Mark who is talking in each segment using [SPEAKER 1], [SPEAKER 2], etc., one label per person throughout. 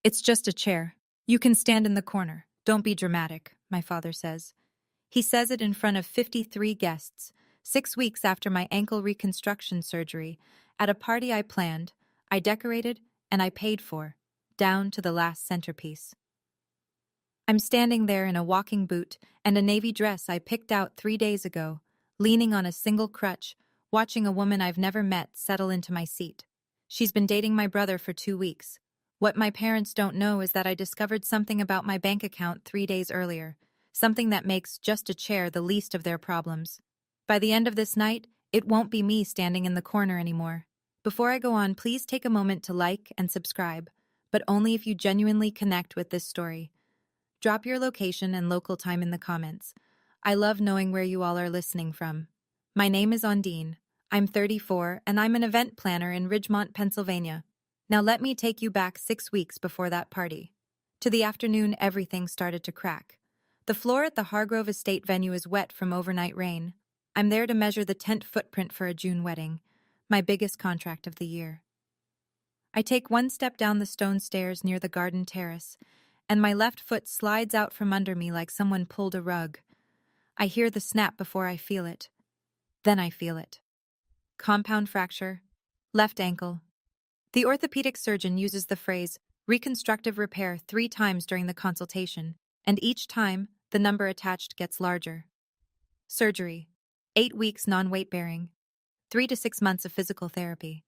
[SPEAKER 1] It's just a chair. You can stand in the corner. Don't be dramatic, my father says. He says it in front of 53 guests, 6 weeks after my ankle reconstruction surgery, at a party I planned, I decorated, and I paid for, down to the last centerpiece. I'm standing there in a walking boot and a navy dress I picked out 3 days ago, leaning on a single crutch, watching a woman I've never met settle into my seat. She's been dating my brother for 2 weeks. What my parents don't know is that I discovered something about my bank account 3 days earlier, something that makes just a chair the least of their problems. By the end of this night, it won't be me standing in the corner anymore. Before I go on, please take a moment to like and subscribe, but only if you genuinely connect with this story. Drop your location and local time in the comments. I love knowing where you all are listening from. My name is Ondine. I'm 34 and I'm an event planner in Ridgemont, Pennsylvania. Now let me take you back 6 weeks before that party. To the afternoon, everything started to crack. The floor at the Hargrove Estate venue is wet from overnight rain. I'm there to measure the tent footprint for a June wedding, my biggest contract of the year. I take one step down the stone stairs near the garden terrace, and my left foot slides out from under me like someone pulled a rug. I hear the snap before I feel it. Then I feel it. Compound fracture, left ankle. The orthopedic surgeon uses the phrase reconstructive repair 3 times during the consultation, and each time, the number attached gets larger. Surgery, 8 weeks non-weight bearing, 3 to 6 months of physical therapy.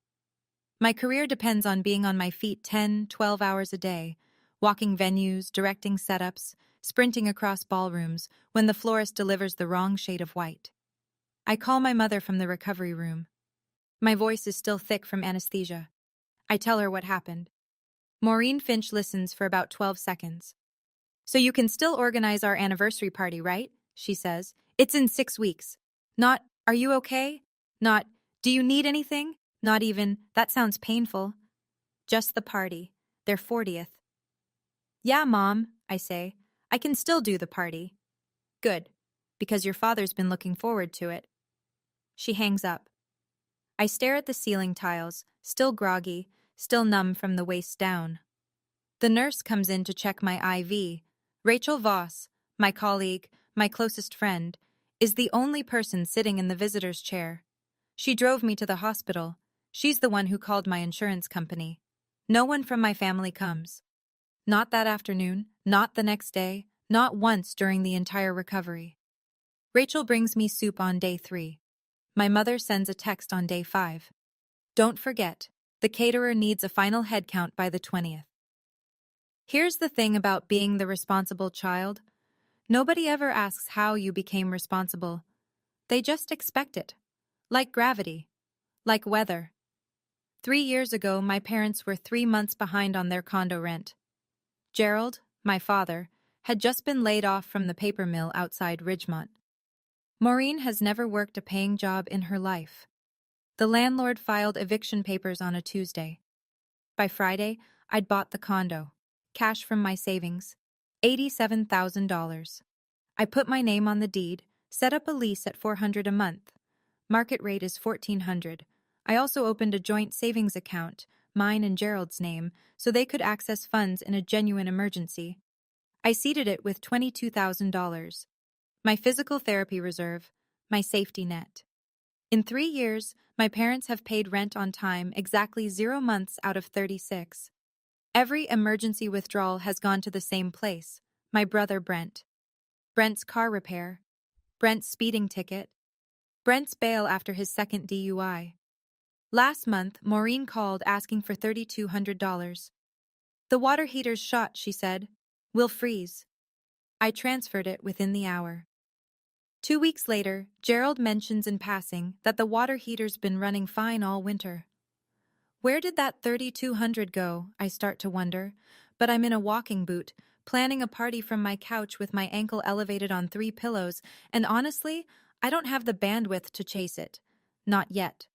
[SPEAKER 1] My career depends on being on my feet 10, 12 hours a day, walking venues, directing setups, sprinting across ballrooms when the florist delivers the wrong shade of white. I call my mother from the recovery room. My voice is still thick from anesthesia. I tell her what happened. Maureen Finch listens for about 12 seconds. "So you can still organize our anniversary party, right?" she says. "It's in 6 weeks. Not, 'Are you okay?' Not, 'Do you need anything?' Not even, 'That sounds painful.' Just the party, their 40th. "Yeah, Mom," I say. "I can still do the party." "Good, because your father's been looking forward to it." She hangs up. I stare at the ceiling tiles, still groggy, still numb from the waist down. The nurse comes in to check my IV. Rachel Voss, my colleague, my closest friend, is the only person sitting in the visitor's chair. She drove me to the hospital. She's the one who called my insurance company. No one from my family comes. Not that afternoon, not the next day, not once during the entire recovery. Rachel brings me soup on day 3. My mother sends a text on day 5. "Don't forget, the caterer needs a final head count by the 20th. Here's the thing about being the responsible child. Nobody ever asks how you became responsible. They just expect it. Like gravity. Like weather. 3 years ago, my parents were 3 months behind on their condo rent. Gerald, my father, had just been laid off from the paper mill outside Ridgemont. Maureen has never worked a paying job in her life. The landlord filed eviction papers on a Tuesday. By Friday, I'd bought the condo. Cash from my savings. $87,000. I put my name on the deed, set up a lease at $400 a month. Market rate is $1,400. I also opened a joint savings account, mine and Gerald's name, so they could access funds in a genuine emergency. I seeded it with $22,000. My physical therapy reserve, my safety net. In 3 years, my parents have paid rent on time exactly 0 months out of 36. Every emergency withdrawal has gone to the same place, my brother Brent. Brent's car repair. Brent's speeding ticket. Brent's bail after his second DUI. Last month, Maureen called asking for $3,200. "The water heater's shot," she said. "We'll freeze." I transferred it within the hour. 2 weeks later, Gerald mentions in passing that the water heater's been running fine all winter. Where did that $3,200 go, I start to wonder, but I'm in a walking boot, planning a party from my couch with my ankle elevated on 3 pillows, and honestly, I don't have the bandwidth to chase it. Not yet.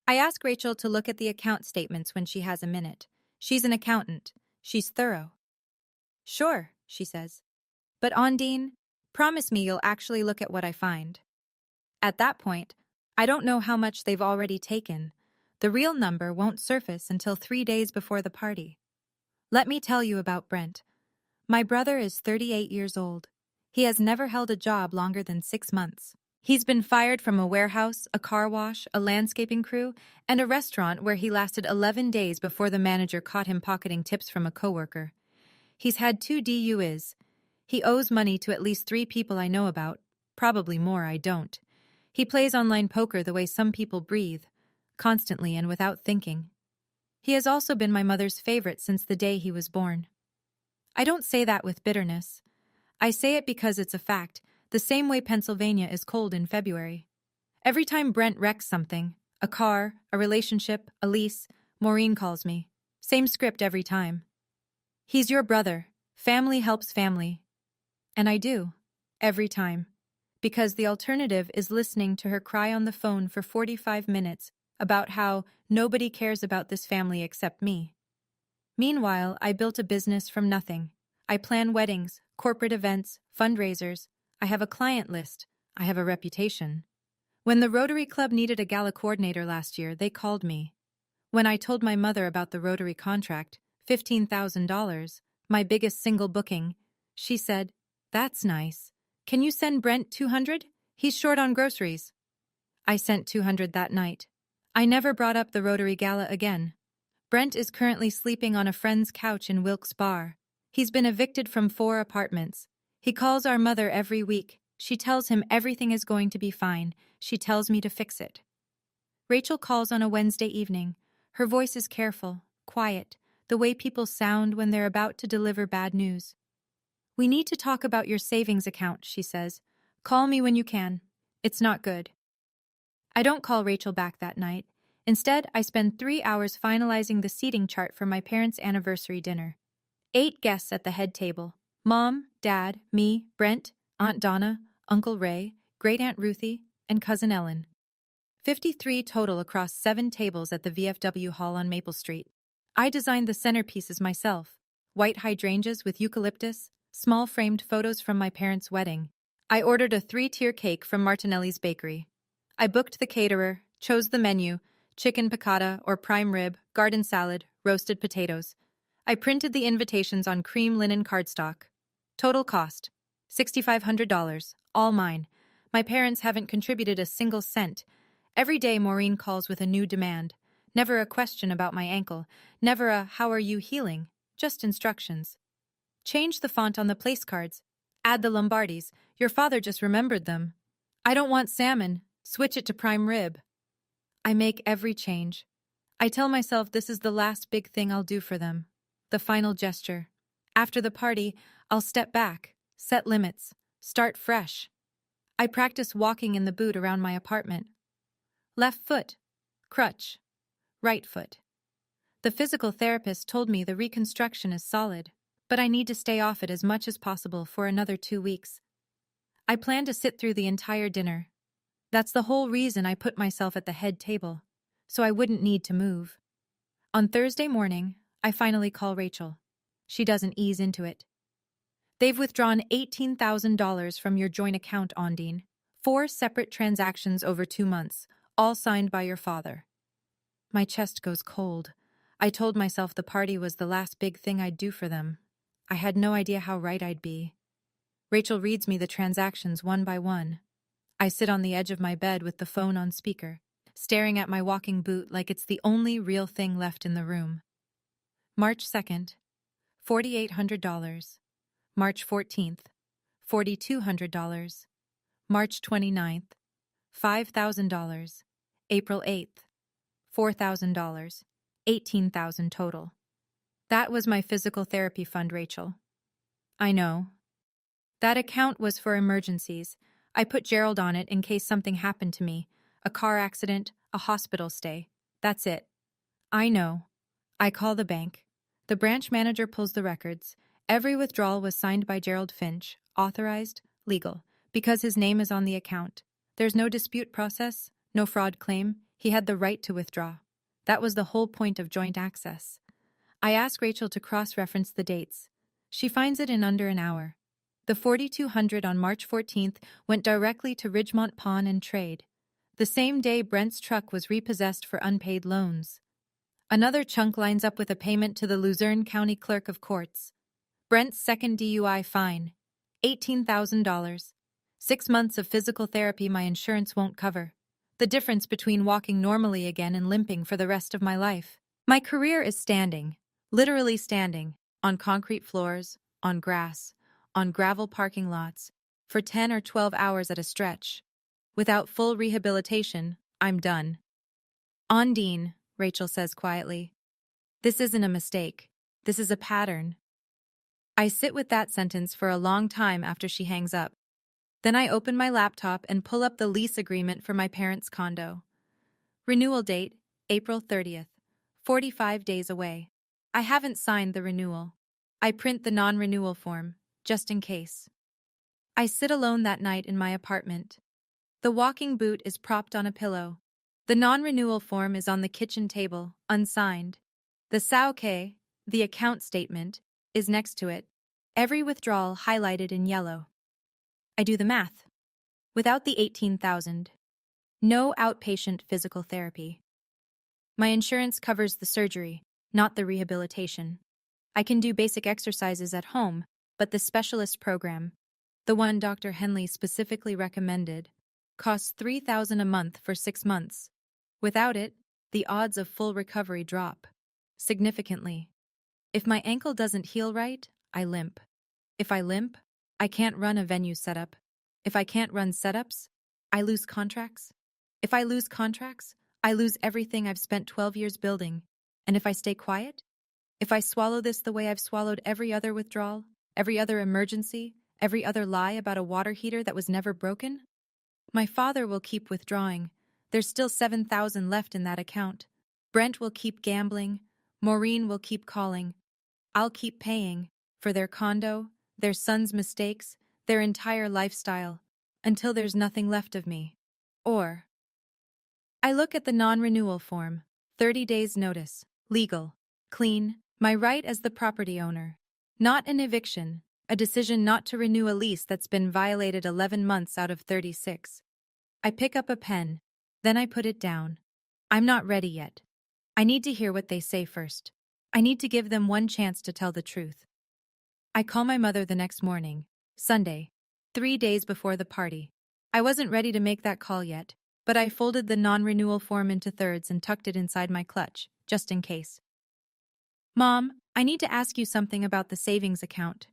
[SPEAKER 1] I ask Rachel to look at the account statements when she has a minute. She's an accountant. She's thorough. "Sure," she says. "But Ondine, promise me you'll actually look at what I find." At that point, I don't know how much they've already taken. The real number won't surface until 3 days before the party. Let me tell you about Brent. My brother is 38 years old. He has never held a job longer than 6 months. He's been fired from a warehouse, a car wash, a landscaping crew, and a restaurant where he lasted 11 days before the manager caught him pocketing tips from a coworker. He's had 2 DUIs. He owes money to at least 3 people I know about, probably more I don't. He plays online poker the way some people breathe, constantly and without thinking. He has also been my mother's favorite since the day he was born. I don't say that with bitterness. I say it because it's a fact, the same way Pennsylvania is cold in February. Every time Brent wrecks something, a car, a relationship, a lease, Maureen calls me. Same script every time. He's your brother. Family helps family. And I do. Every time. Because the alternative is listening to her cry on the phone for 45 minutes about how nobody cares about this family except me. Meanwhile, I built a business from nothing. I plan weddings, corporate events, fundraisers. I have a client list. I have a reputation. When the Rotary Club needed a gala coordinator last year, they called me. When I told my mother about the Rotary contract, $15,000, my biggest single booking, she said, "That's nice. Can you send Brent 200? He's short on groceries." I sent 200 that night. I never brought up the Rotary Gala again. Brent is currently sleeping on a friend's couch in Wilkes Barre. He's been evicted from 4 apartments. He calls our mother every week. She tells him everything is going to be fine. She tells me to fix it. Rachel calls on a Wednesday evening. Her voice is careful, quiet, the way people sound when they're about to deliver bad news. "We need to talk about your savings account," she says. "Call me when you can. It's not good." I don't call Rachel back that night. Instead, I spend 3 hours finalizing the seating chart for my parents' anniversary dinner. 8 guests at the head table. Mom, Dad, me, Brent, Aunt Donna, Uncle Ray, Great-Aunt Ruthie, and Cousin Ellen. 53 total across 7 tables at the VFW Hall on Maple Street. I designed the centerpieces myself. White hydrangeas with eucalyptus, small framed photos from my parents' wedding. I ordered a 3-tier cake from Martinelli's Bakery. I booked the caterer, chose the menu, chicken piccata or prime rib, garden salad, roasted potatoes. I printed the invitations on cream linen cardstock. Total cost, $6,500, all mine. My parents haven't contributed a single cent. Every day Maureen calls with a new demand. Never a question about my ankle, never a "how are you healing?" Just instructions. Change the font on the place cards. Add the Lombardis. Your father just remembered them. I don't want salmon. Switch it to prime rib. I make every change. I tell myself this is the last big thing I'll do for them. The final gesture. After the party, I'll step back, set limits, start fresh. I practice walking in the boot around my apartment. Left foot, crutch, right foot. The physical therapist told me the reconstruction is solid, but I need to stay off it as much as possible for another 2 weeks. I plan to sit through the entire dinner. That's the whole reason I put myself at the head table, so I wouldn't need to move. On Thursday morning, I finally call Rachel. She doesn't ease into it. "They've withdrawn $18,000 from your joint account, Ondine. 4 separate transactions over 2 months, all signed by your father." My chest goes cold. I told myself the party was the last big thing I'd do for them. I had no idea how right I'd be. Rachel reads me the transactions one by one. I sit on the edge of my bed with the phone on speaker, staring at my walking boot like it's the only real thing left in the room. March 2nd, $4,800. March 14th, $4,200. March 29th, $5,000. April 8th, $4,000. $18,000 total. That was my physical therapy fund, Rachel. I know. That account was for emergencies. I put Gerald on it in case something happened to me, a car accident, a hospital stay. That's it. I know. I call the bank. The branch manager pulls the records. Every withdrawal was signed by Gerald Finch, authorized, legal, because his name is on the account. There's no dispute process, no fraud claim. He had the right to withdraw. That was the whole point of joint access. I ask Rachel to cross-reference the dates. She finds it in under an hour. The $4,200 on March 14th went directly to Ridgemont Pawn and Trade. The same day Brent's truck was repossessed for unpaid loans. Another chunk lines up with a payment to the Luzerne County Clerk of Courts. Brent's second DUI fine, $18,000. 6 months of physical therapy my insurance won't cover. The difference between walking normally again and limping for the rest of my life. My career is standing, literally standing, on concrete floors, on grass, on gravel parking lots, for 10 or 12 hours at a stretch. Without full rehabilitation, I'm done. Ondine, Rachel says quietly. This isn't a mistake. This is a pattern. I sit with that sentence for a long time after she hangs up. Then I open my laptop and pull up the lease agreement for my parents' condo. Renewal date, April 30th. 45 days away. I haven't signed the renewal. I print the non-renewal form, just in case. I sit alone that night in my apartment. The walking boot is propped on a pillow. The non-renewal form is on the kitchen table, unsigned. The Sauke, the account statement, is next to it, every withdrawal highlighted in yellow. I do the math. Without the $18,000. No outpatient physical therapy. My insurance covers the surgery, not the rehabilitation. I can do basic exercises at home, but the specialist program, the one Dr. Henley specifically recommended, costs $3,000 a month for 6 months. Without it, the odds of full recovery drop significantly. If my ankle doesn't heal right, I limp. If I limp, I can't run a venue setup. If I can't run setups, I lose contracts. If I lose contracts, I lose everything I've spent 12 years building. And if I stay quiet? If I swallow this the way I've swallowed every other withdrawal, every other emergency, every other lie about a water heater that was never broken? My father will keep withdrawing. There's still $7,000 left in that account. Brent will keep gambling. Maureen will keep calling. I'll keep paying for their condo, their son's mistakes, their entire lifestyle, until there's nothing left of me. Or I look at the non-renewal form, 30 days notice, legal, clean, my right as the property owner. Not an eviction, a decision not to renew a lease that's been violated 11 months out of 36. I pick up a pen, then I put it down. I'm not ready yet. I need to hear what they say first. I need to give them one chance to tell the truth. I call my mother the next morning, Sunday, 3 days before the party. I wasn't ready to make that call yet, but I folded the non-renewal form into thirds and tucked it inside my clutch, just in case. Mom, I need to ask you something about the savings account.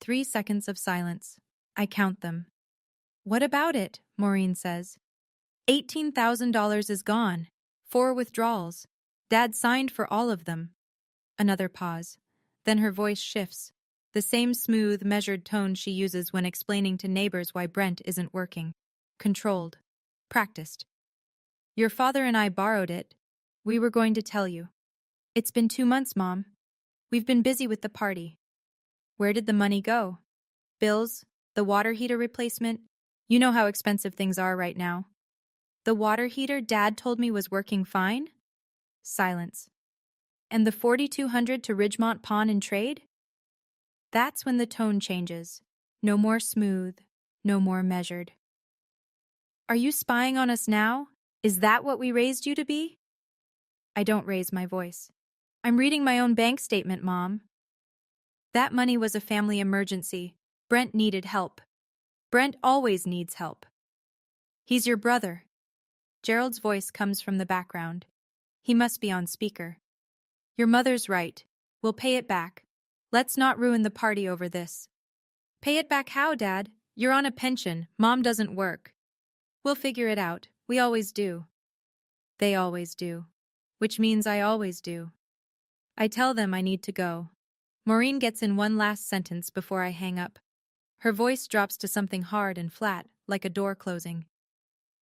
[SPEAKER 1] 3 seconds of silence. I count them. What about it? Maureen says. $18,000 is gone. 4 withdrawals. Dad signed for all of them. Another pause. Then her voice shifts. The same smooth, measured tone she uses when explaining to neighbors why Brent isn't working. Controlled. Practiced. Your father and I borrowed it. We were going to tell you. It's been 2 months, Mom. We've been busy with the party. Where did the money go? Bills? The water heater replacement? You know how expensive things are right now. The water heater Dad told me was working fine? Silence. And the $4,200 to Ridgemont Pawn and Trade? That's when the tone changes. No more smooth, no more measured. Are you spying on us now? Is that what we raised you to be? I don't raise my voice. I'm reading my own bank statement, Mom. That money was a family emergency. Brent needed help. Brent always needs help. He's your brother. Gerald's voice comes from the background. He must be on speaker. Your mother's right. We'll pay it back. Let's not ruin the party over this. Pay it back how, Dad? You're on a pension. Mom doesn't work. We'll figure it out. We always do. They always do. Which means I always do. I tell them I need to go. Maureen gets in one last sentence before I hang up. Her voice drops to something hard and flat, like a door closing.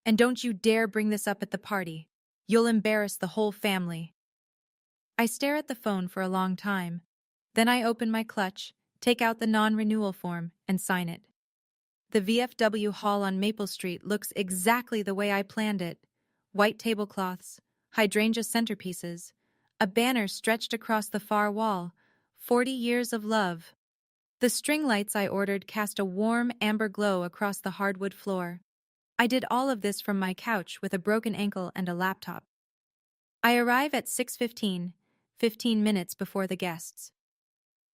[SPEAKER 1] And don't you dare bring this up at the party. You'll embarrass the whole family. I stare at the phone for a long time. Then I open my clutch, take out the non-renewal form, and sign it. The VFW hall on Maple Street looks exactly the way I planned it. White tablecloths, hydrangea centerpieces, a banner stretched across the far wall, 40 years of love. The string lights I ordered cast a warm amber glow across the hardwood floor. I did all of this from my couch with a broken ankle and a laptop. I arrive at 6:15, 15 minutes before the guests.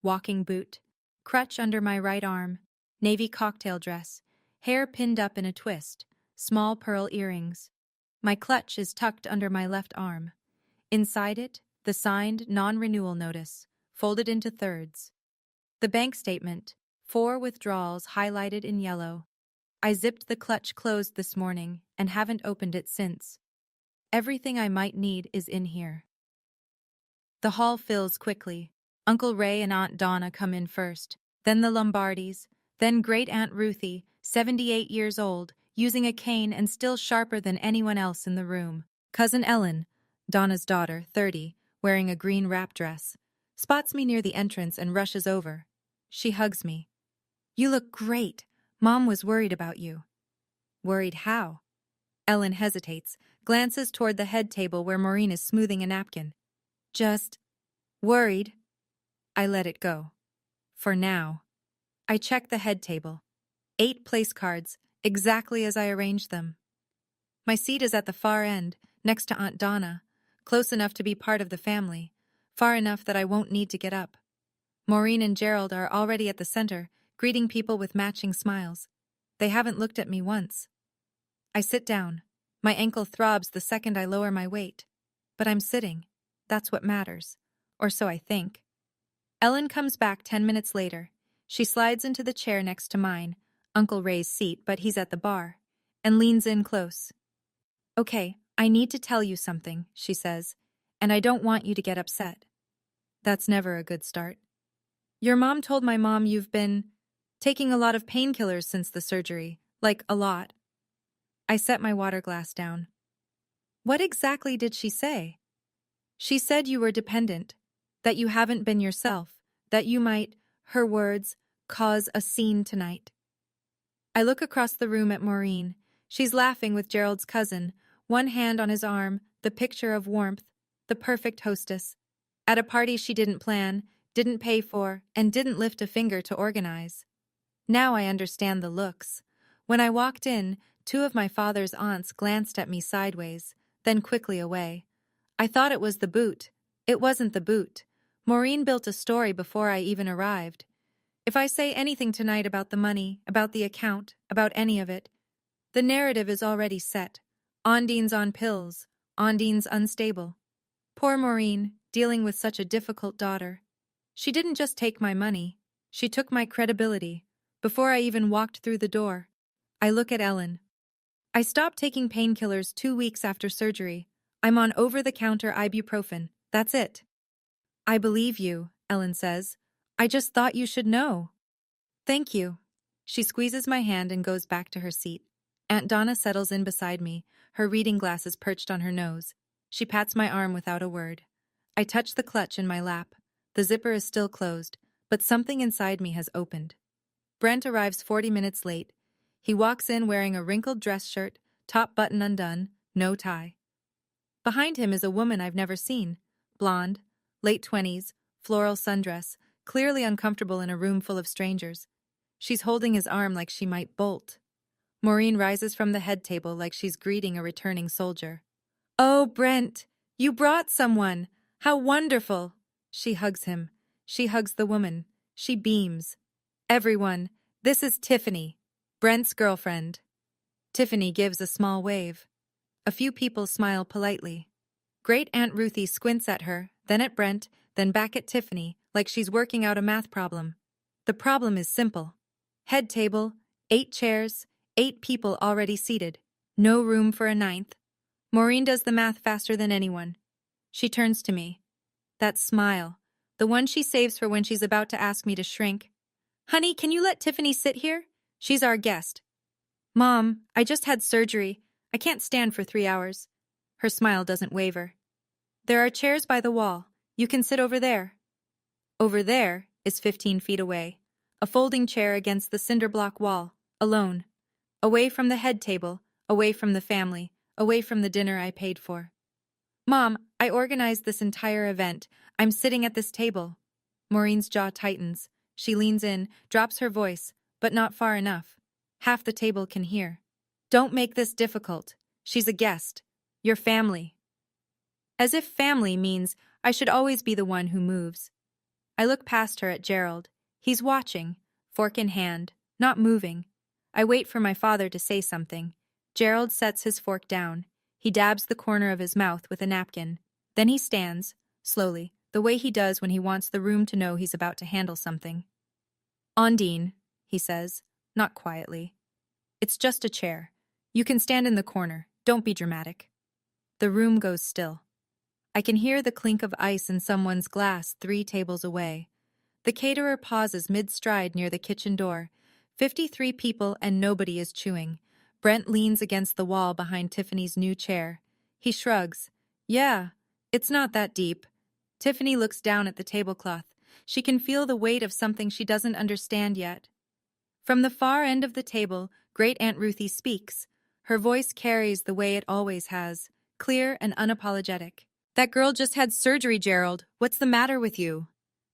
[SPEAKER 1] Walking boot, crutch under my right arm, navy cocktail dress, hair pinned up in a twist, small pearl earrings. My clutch is tucked under my left arm. Inside it, the signed non-renewal notice, folded into thirds. The bank statement, 4 withdrawals highlighted in yellow. I zipped the clutch closed this morning and haven't opened it since. Everything I might need is in here. The hall fills quickly. Uncle Ray and Aunt Donna come in first, then the Lombardis, then Great-Aunt Ruthie, 78 years old, using a cane and still sharper than anyone else in the room. Cousin Ellen, Donna's daughter, 30, wearing a green wrap dress, spots me near the entrance and rushes over. She hugs me. "You look great. Mom was worried about you." "Worried how?" Ellen hesitates, glances toward the head table where Maureen is smoothing a napkin. "Just worried." I let it go. For now. I check the head table. 8 place cards, exactly as I arranged them. My seat is at the far end, next to Aunt Donna, close enough to be part of the family, far enough that I won't need to get up. Maureen and Gerald are already at the center, greeting people with matching smiles. They haven't looked at me once. I sit down. My ankle throbs the second I lower my weight. But I'm sitting. That's what matters. Or so I think. Ellen comes back 10 minutes later. She slides into the chair next to mine, Uncle Ray's seat, but he's at the bar, and leans in close. "Okay, I need to tell you something," she says, "and I don't want you to get upset." That's never a good start. "Your mom told my mom you've been taking a lot of painkillers since the surgery, like a lot." I set my water glass down. "What exactly did she say?" "She said you were dependent, that you haven't been yourself, that you might, her words, cause a scene tonight." I look across the room at Maureen. She's laughing with Gerald's cousin, one hand on his arm, the picture of warmth, the perfect hostess. At a party she didn't plan, didn't pay for, and didn't lift a finger to organize. Now I understand the looks. When I walked in, 2 of my father's aunts glanced at me sideways, then quickly away. I thought it was the boot. It wasn't the boot. Maureen built a story before I even arrived. If I say anything tonight about the money, about the account, about any of it, the narrative is already set. Ondine's on pills. Ondine's unstable. Poor Maureen, dealing with such a difficult daughter. She didn't just take my money. She took my credibility. Before I even walked through the door. I look at Ellen. "I stopped taking painkillers 2 weeks after surgery. I'm on over-the-counter ibuprofen. That's it." "I believe you," Ellen says. "I just thought you should know." "Thank you." She squeezes my hand and goes back to her seat. Aunt Donna settles in beside me, her reading glasses perched on her nose. She pats my arm without a word. I touch the clutch in my lap. The zipper is still closed, but something inside me has opened. Brent arrives 40 minutes late. He walks in wearing a wrinkled dress shirt, top button undone, no tie. Behind him is a woman I've never seen. Blonde, late 20s, floral sundress, clearly uncomfortable in a room full of strangers. She's holding his arm like she might bolt. Maureen rises from the head table like she's greeting a returning soldier. "Oh, Brent, you brought someone! How wonderful!" She hugs him. She hugs the woman. She beams. "Everyone, this is Tiffany, Brent's girlfriend." Tiffany gives a small wave. A few people smile politely. Great-Aunt Ruthie squints at her, then at Brent, then back at Tiffany, like she's working out a math problem. The problem is simple. Head table, 8 chairs, 8 people already seated. No room for a 9th. Maureen does the math faster than anyone. She turns to me. That smile, the one she saves for when she's about to ask me to shrink. "Honey, can you let Tiffany sit here? She's our guest." "Mom, I just had surgery. I can't stand for 3 hours." Her smile doesn't waver. "There are chairs by the wall. You can sit over there." Over there is 15 feet away. A folding chair against the cinder block wall, alone. Away from the head table, away from the family, away from the dinner I paid for. "Mom, I organized this entire event. I'm sitting at this table." Maureen's jaw tightens. She leans in, drops her voice, but not far enough. Half the table can hear. "Don't make this difficult. She's a guest. Your family." As if family means I should always be the one who moves. I look past her at Gerald. He's watching, fork in hand, not moving. I wait for my father to say something. Gerald sets his fork down. He dabs the corner of his mouth with a napkin. Then he stands, slowly, the way he does when he wants the room to know he's about to handle something. Ondine, he says, not quietly. It's just a chair. You can stand in the corner. Don't be dramatic. The room goes still. I can hear the clink of ice in someone's glass 3 tables away. The caterer pauses mid-stride near the kitchen door. 53 people and nobody is chewing. Brent leans against the wall behind Tiffany's new chair. He shrugs. Yeah, it's not that deep. Tiffany looks down at the tablecloth. She can feel the weight of something she doesn't understand yet. From the far end of the table, Great Aunt Ruthie speaks. Her voice carries the way it always has, clear and unapologetic. That girl just had surgery, Gerald. What's the matter with you?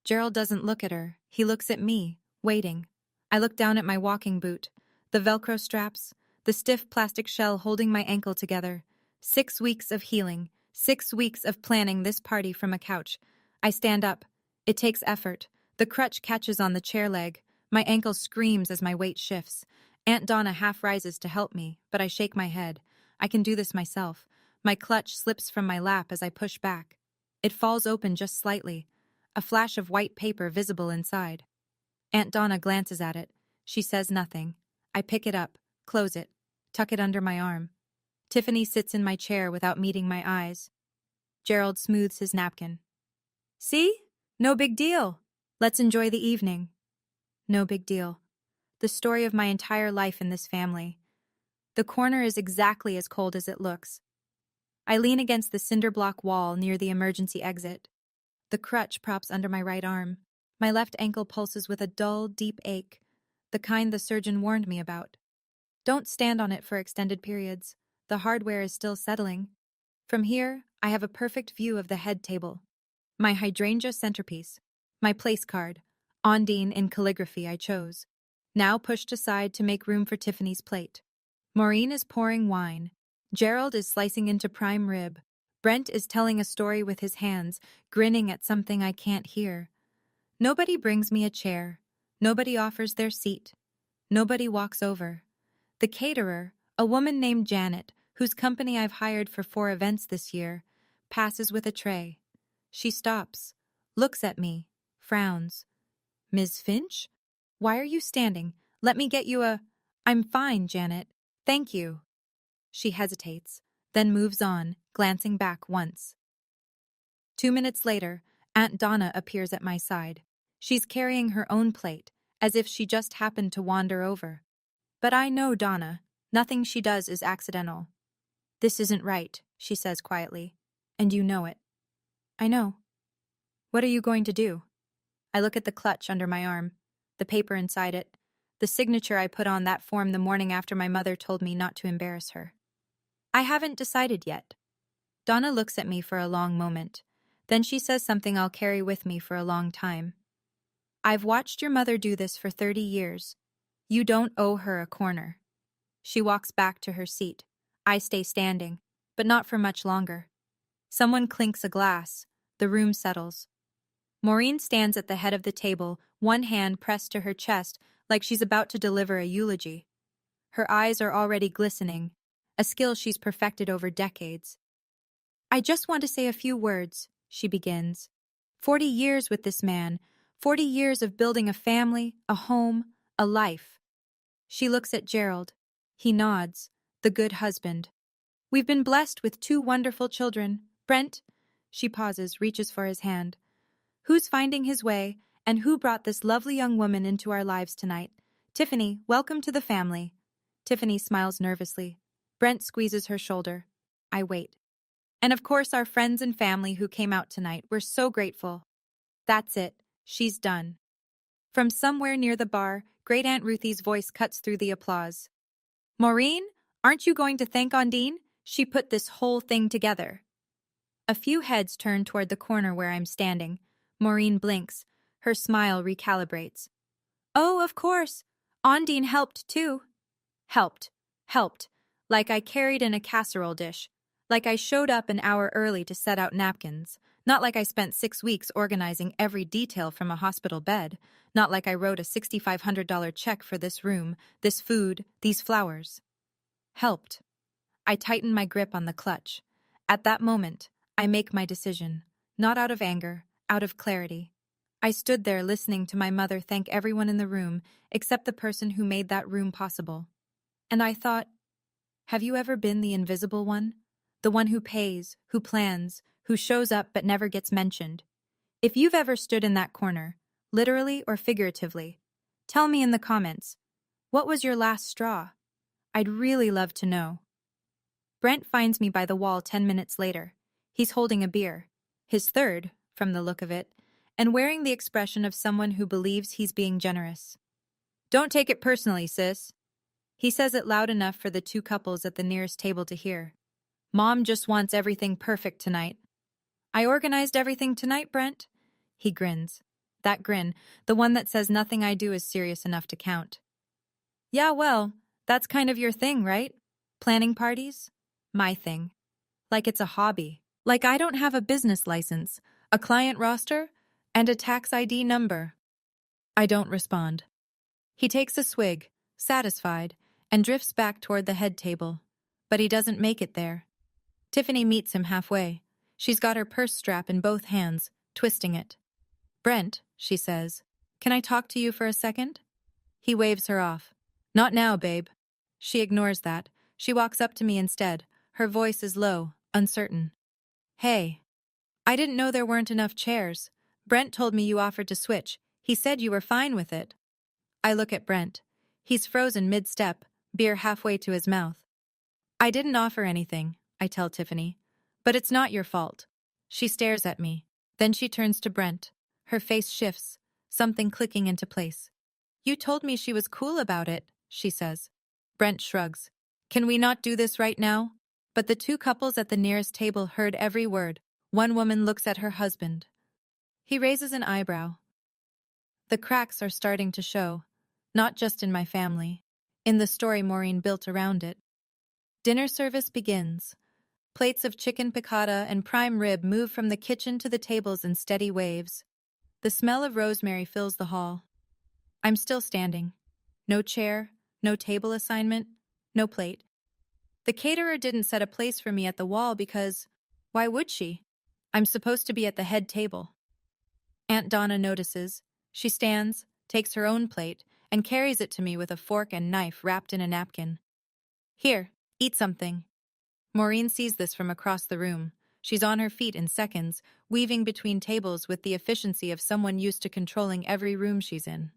[SPEAKER 1] Gerald doesn't look at her. He looks at me, waiting. I look down at my walking boot. The Velcro straps, the stiff plastic shell holding my ankle together. 6 weeks of healing, 6 weeks of planning this party from a couch. I stand up. It takes effort. The crutch catches on the chair leg. My ankle screams as my weight shifts. Aunt Donna half rises to help me, but I shake my head. I can do this myself. My clutch slips from my lap as I push back. It falls open just slightly, a flash of white paper visible inside. Aunt Donna glances at it. She says nothing. I pick it up, close it, tuck it under my arm. Tiffany sits in my chair without meeting my eyes. Gerald smooths his napkin. See? No big deal. Let's enjoy the evening. No big deal. The story of my entire life in this family. The corner is exactly as cold as it looks. I lean against the cinder block wall near the emergency exit. The crutch props under my right arm. My left ankle pulses with a dull, deep ache, the kind the surgeon warned me about. Don't stand on it for extended periods. The hardware is still settling. From here, I have a perfect view of the head table. My hydrangea centerpiece. My place card. Ondine in calligraphy I chose. Now pushed aside to make room for Tiffany's plate. Maureen is pouring wine. Gerald is slicing into prime rib. Brent is telling a story with his hands, grinning at something I can't hear. Nobody brings me a chair. Nobody offers their seat. Nobody walks over. The caterer, a woman named Janet, whose company I've hired for 4 events this year, passes with a tray. She stops, looks at me, frowns. Ms. Finch? Why are you standing? Let me get you a... I'm fine, Janet. Thank you. She hesitates, then moves on, glancing back once. 2 minutes later, Aunt Donna appears at my side. She's carrying her own plate, as if she just happened to wander over. But I know Donna. Nothing she does is accidental. This isn't right, she says quietly. And you know it. I know. What are you going to do? I look at the clutch under my arm, the paper inside it, the signature I put on that form the morning after my mother told me not to embarrass her. I haven't decided yet. Donna looks at me for a long moment. Then she says something I'll carry with me for a long time. I've watched your mother do this for 30 years. You don't owe her a corner. She walks back to her seat. I stay standing, but not for much longer. Someone clinks a glass. The room settles. Maureen stands at the head of the table, one hand pressed to her chest like she's about to deliver a eulogy. Her eyes are already glistening, a skill she's perfected over decades. I just want to say a few words, she begins. 40 years with this man, 40 years of building a family, a home, a life. She looks at Gerald. He nods, the good husband. We've been blessed with 2 wonderful children. Brent, she pauses, reaches for his hand. Who's finding his way, and who brought this lovely young woman into our lives tonight? Tiffany, welcome to the family. Tiffany smiles nervously. Brent squeezes her shoulder. I wait. And of course our friends and family who came out tonight. We're so grateful. That's it. She's done. From somewhere near the bar, Great Aunt Ruthie's voice cuts through the applause. Maureen, aren't you going to thank Ondine? She put this whole thing together. A few heads turn toward the corner where I'm standing. Maureen blinks. Her smile recalibrates. Oh, of course. Ondine helped too. Helped. Like I carried in a casserole dish. Like I showed up an hour early to set out napkins. Not like I spent 6 weeks organizing every detail from a hospital bed. Not like I wrote a $6,500 check for this room, this food, these flowers. Helped. I tighten my grip on the clutch. At that moment, I make my decision. Not out of anger, out of clarity. I stood there listening to my mother thank everyone in the room except the person who made that room possible. And I thought, have you ever been the invisible one? The one who pays, who plans, who shows up but never gets mentioned. If you've ever stood in that corner, literally or figuratively, tell me in the comments, what was your last straw? I'd really love to know. Brent finds me by the wall 10 minutes later. He's holding a beer, his third, from the look of it, and wearing the expression of someone who believes he's being generous. Don't take it personally, sis. He says it loud enough for the two couples at the nearest table to hear. Mom just wants everything perfect tonight. I organized everything tonight, Brent. He grins. That grin, the one that says nothing I do is serious enough to count. Yeah, well, that's kind of your thing, right? Planning parties? My thing. Like it's a hobby. Like I don't have a business license, a client roster, and a tax ID number. I don't respond. He takes a swig, satisfied, and drifts back toward the head table. But he doesn't make it there. Tiffany meets him halfway. She's got her purse strap in both hands, twisting it. Brent, she says, can I talk to you for a second? He waves her off. Not now, babe. She ignores that. She walks up to me instead. Her voice is low, uncertain. Hey. I didn't know there weren't enough chairs. Brent told me you offered to switch. He said you were fine with it. I look at Brent. He's frozen mid-step, beer halfway to his mouth. I didn't offer anything, I tell Tiffany. But it's not your fault. She stares at me. Then she turns to Brent. Her face shifts, something clicking into place. You told me she was cool about it, she says. Brent shrugs. Can we not do this right now? But the two couples at the nearest table heard every word. One woman looks at her husband. He raises an eyebrow. The cracks are starting to show, not just in my family, in the story Maureen built around it. Dinner service begins. Plates of chicken piccata and prime rib move from the kitchen to the tables in steady waves. The smell of rosemary fills the hall. I'm still standing. No chair, no table assignment, no plate. The caterer didn't set a place for me at the wall because, why would she? I'm supposed to be at the head table. Aunt Donna notices. She stands, takes her own plate, and carries it to me with a fork and knife wrapped in a napkin. Here, eat something. Maureen sees this from across the room. She's on her feet in seconds, weaving between tables with the efficiency of someone used to controlling every room she's in.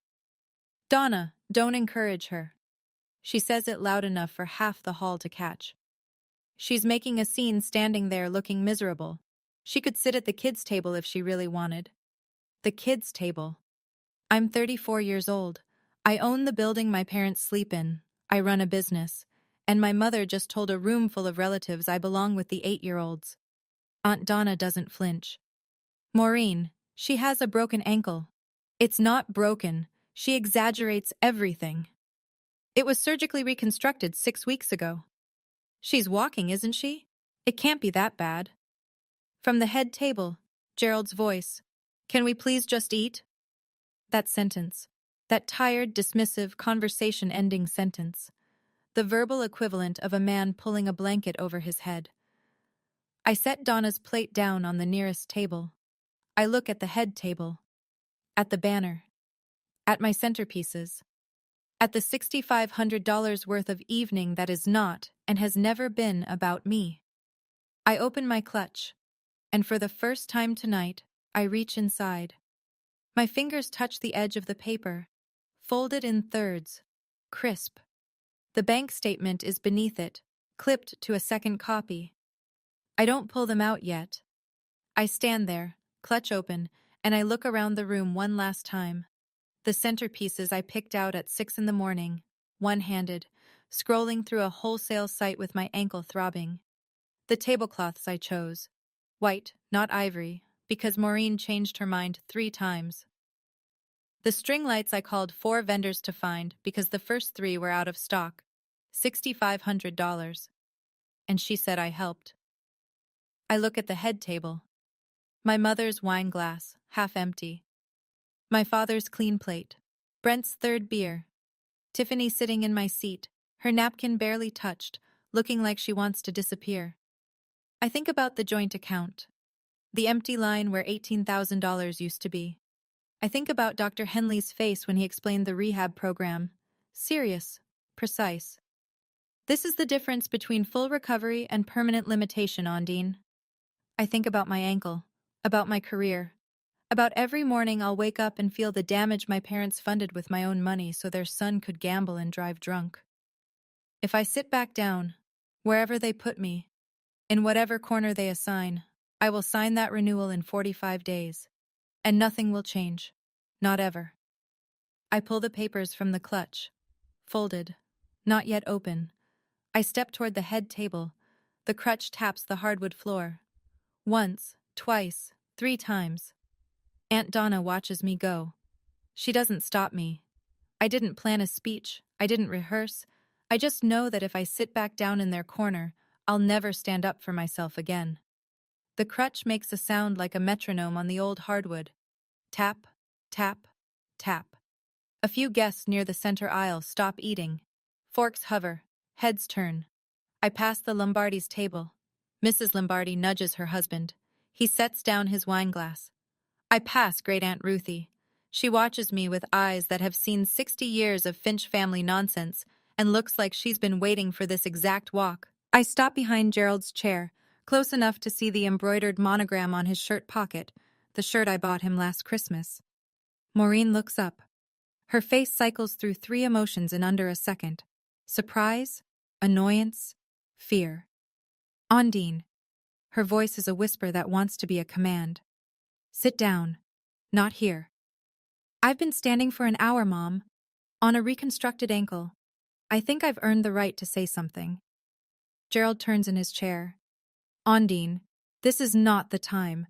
[SPEAKER 1] Donna, don't encourage her. She says it loud enough for half the hall to catch. She's making a scene standing there looking miserable. She could sit at the kids' table if she really wanted. The kids' table. I'm 34 years old. I own the building my parents sleep in. I run a business. And my mother just told a room full of relatives I belong with the 8-year-olds. Aunt Donna doesn't flinch. Maureen, she has a broken ankle. It's not broken. She exaggerates everything. It was surgically reconstructed 6 weeks ago. She's walking, isn't she? It can't be that bad. From the head table, Gerald's voice. Can we please just eat? That sentence. That tired, dismissive, conversation-ending sentence. The verbal equivalent of a man pulling a blanket over his head. I set Donna's plate down on the nearest table. I look at the head table. At the banner. At my centerpieces. At the $6,500 worth of evening that is not and has never been about me. I open my clutch, and for the first time tonight, I reach inside. My fingers touch the edge of the paper, folded in thirds, crisp. The bank statement is beneath it, clipped to a second copy. I don't pull them out yet. I stand there, clutch open, and I look around the room one last time. The centerpieces I picked out at 6 a.m, one-handed, scrolling through a wholesale site with my ankle throbbing. The tablecloths I chose. White, not ivory, because Maureen changed her mind 3 times. The string lights I called 4 vendors to find because the first 3 were out of stock. $6,500. And she said I helped. I look at the head table. My mother's wine glass, half empty. My father's clean plate. Brent's third beer. Tiffany sitting in my seat, her napkin barely touched, looking like she wants to disappear. I think about the joint account. The empty line where $18,000 used to be. I think about Dr. Henley's face when he explained the rehab program. Serious. Precise. This is the difference between full recovery and permanent limitation, Ondine. I think about my ankle, about my career, about every morning I'll wake up and feel the damage my parents funded with my own money so their son could gamble and drive drunk. If I sit back down, wherever they put me, in whatever corner they assign, I will sign that renewal in 45 days. And nothing will change. Not ever. I pull the papers from the clutch. Folded. Not yet open. I step toward the head table. The crutch taps the hardwood floor. Once, twice, 3 times. Aunt Donna watches me go. She doesn't stop me. I didn't plan a speech. I didn't rehearse. I just know that if I sit back down in their corner, I'll never stand up for myself again. The crutch makes a sound like a metronome on the old hardwood. Tap, tap, tap. A few guests near the center aisle stop eating. Forks hover. Heads turn. I pass the Lombardi's table. Mrs. Lombardi nudges her husband. He sets down his wineglass. I pass Great Aunt Ruthie. She watches me with eyes that have seen 60 years of Finch family nonsense and looks like she's been waiting for this exact walk. I stop behind Gerald's chair, close enough to see the embroidered monogram on his shirt pocket, the shirt I bought him last Christmas. Maureen looks up. Her face cycles through 3 emotions in under a second. Surprise, annoyance, fear. Ondine. Her voice is a whisper that wants to be a command. Sit down. Not here. I've been standing for an hour, Mom. On a reconstructed ankle. I think I've earned the right to say something. Gerald turns in his chair. Ondine, this is not the time.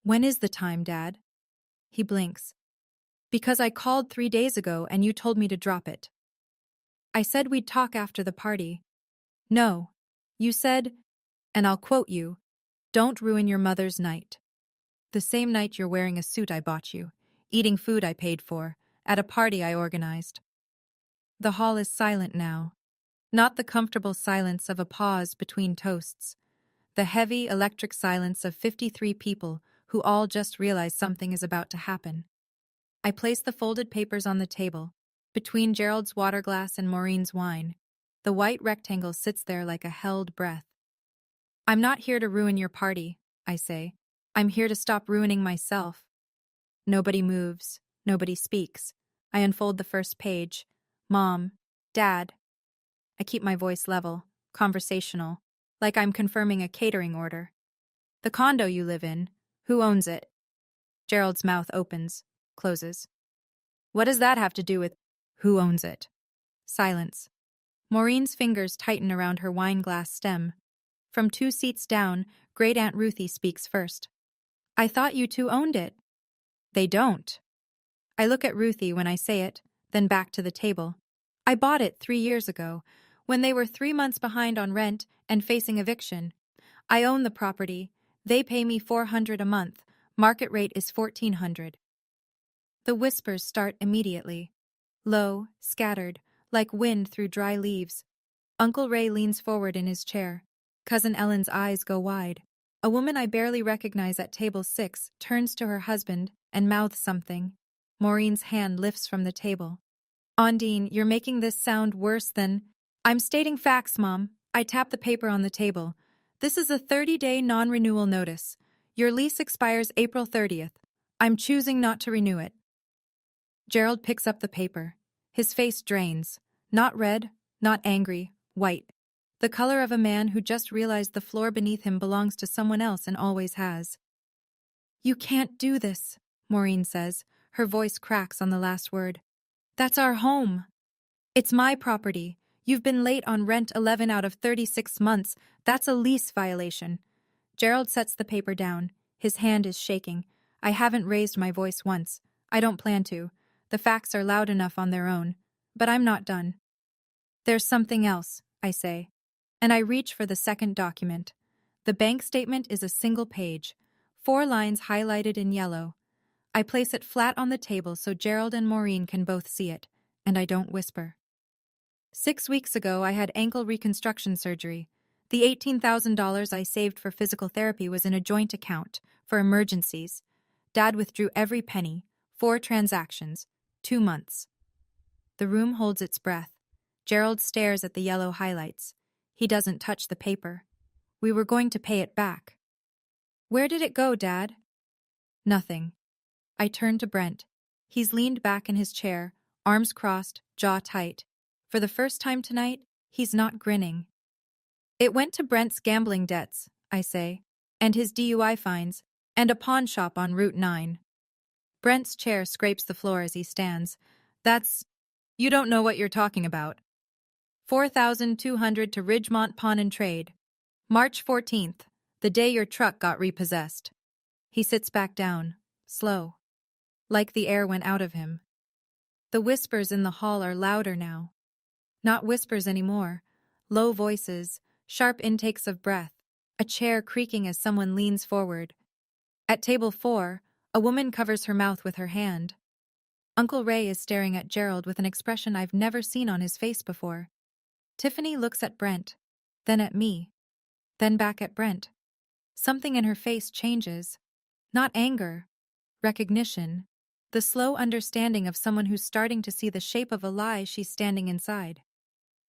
[SPEAKER 1] When is the time, Dad? He blinks. Because I called 3 days ago and you told me to drop it. I said we'd talk after the party. No. You said, and I'll quote you, don't ruin your mother's night. The same night you're wearing a suit I bought you, eating food I paid for, at a party I organized. The hall is silent now. Not the comfortable silence of a pause between toasts. The heavy, electric silence of 53 people who all just realize something is about to happen. I place the folded papers on the table, between Gerald's water glass and Maureen's wine. The white rectangle sits there like a held breath. I'm not here to ruin your party, I say. I'm here to stop ruining myself. Nobody moves. Nobody speaks. I unfold the first page. Mom. Dad. I keep my voice level, conversational, like I'm confirming a catering order. The condo you live in, who owns it? Gerald's mouth opens, closes. What does that have to do with who owns it? Silence. Maureen's fingers tighten around her wine glass stem. From 2 seats down, Great Aunt Ruthie speaks first. I thought you two owned it. They don't. I look at Ruthie when I say it, then back to the table. I bought it 3 years ago, when they were 3 months behind on rent and facing eviction. I own the property. They pay me $400 a month. Market rate is $1,400. The whispers start immediately. Low, scattered, like wind through dry leaves. Uncle Ray leans forward in his chair. Cousin Ellen's eyes go wide. A woman I barely recognize at table 6 turns to her husband and mouths something. Maureen's hand lifts from the table. Ondine, you're making this sound worse than... I'm stating facts, Mom. I tap the paper on the table. This is a 30-day non-renewal notice. Your lease expires April 30th. I'm choosing not to renew it. Gerald picks up the paper. His face drains. Not red, not angry, white. The color of a man who just realized the floor beneath him belongs to someone else and always has. You can't do this, Maureen says. Her voice cracks on the last word. That's our home. It's my property. You've been late on rent 11 out of 36 months. That's a lease violation. Gerald sets the paper down. His hand is shaking. I haven't raised my voice once. I don't plan to. The facts are loud enough on their own. But I'm not done. There's something else, I say. And I reach for the second document. The bank statement is a single page, 4 lines highlighted in yellow. I place it flat on the table so Gerald and Maureen can both see it, and I don't whisper. 6 weeks ago, I had ankle reconstruction surgery. The $18,000 I saved for physical therapy was in a joint account for emergencies. Dad withdrew every penny, 4 transactions, 2 months. The room holds its breath. Gerald stares at the yellow highlights. He doesn't touch the paper. We were going to pay it back. Where did it go, Dad? Nothing. I turn to Brent. He's leaned back in his chair, arms crossed, jaw tight. For the first time tonight, he's not grinning. It went to Brent's gambling debts, I say, and his DUI fines, and a pawn shop on Route 9. Brent's chair scrapes the floor as he stands. You don't know what you're talking about. 4,200 to Ridgemont Pawn and Trade. March 14th, the day your truck got repossessed. He sits back down, slow, like the air went out of him. The whispers in the hall are louder now. Not whispers anymore. Low voices, sharp intakes of breath, a chair creaking as someone leans forward. At table 4, a woman covers her mouth with her hand. Uncle Ray is staring at Gerald with an expression I've never seen on his face before. Tiffany looks at Brent, then at me, then back at Brent. Something in her face changes. Not anger, recognition, the slow understanding of someone who's starting to see the shape of a lie she's standing inside.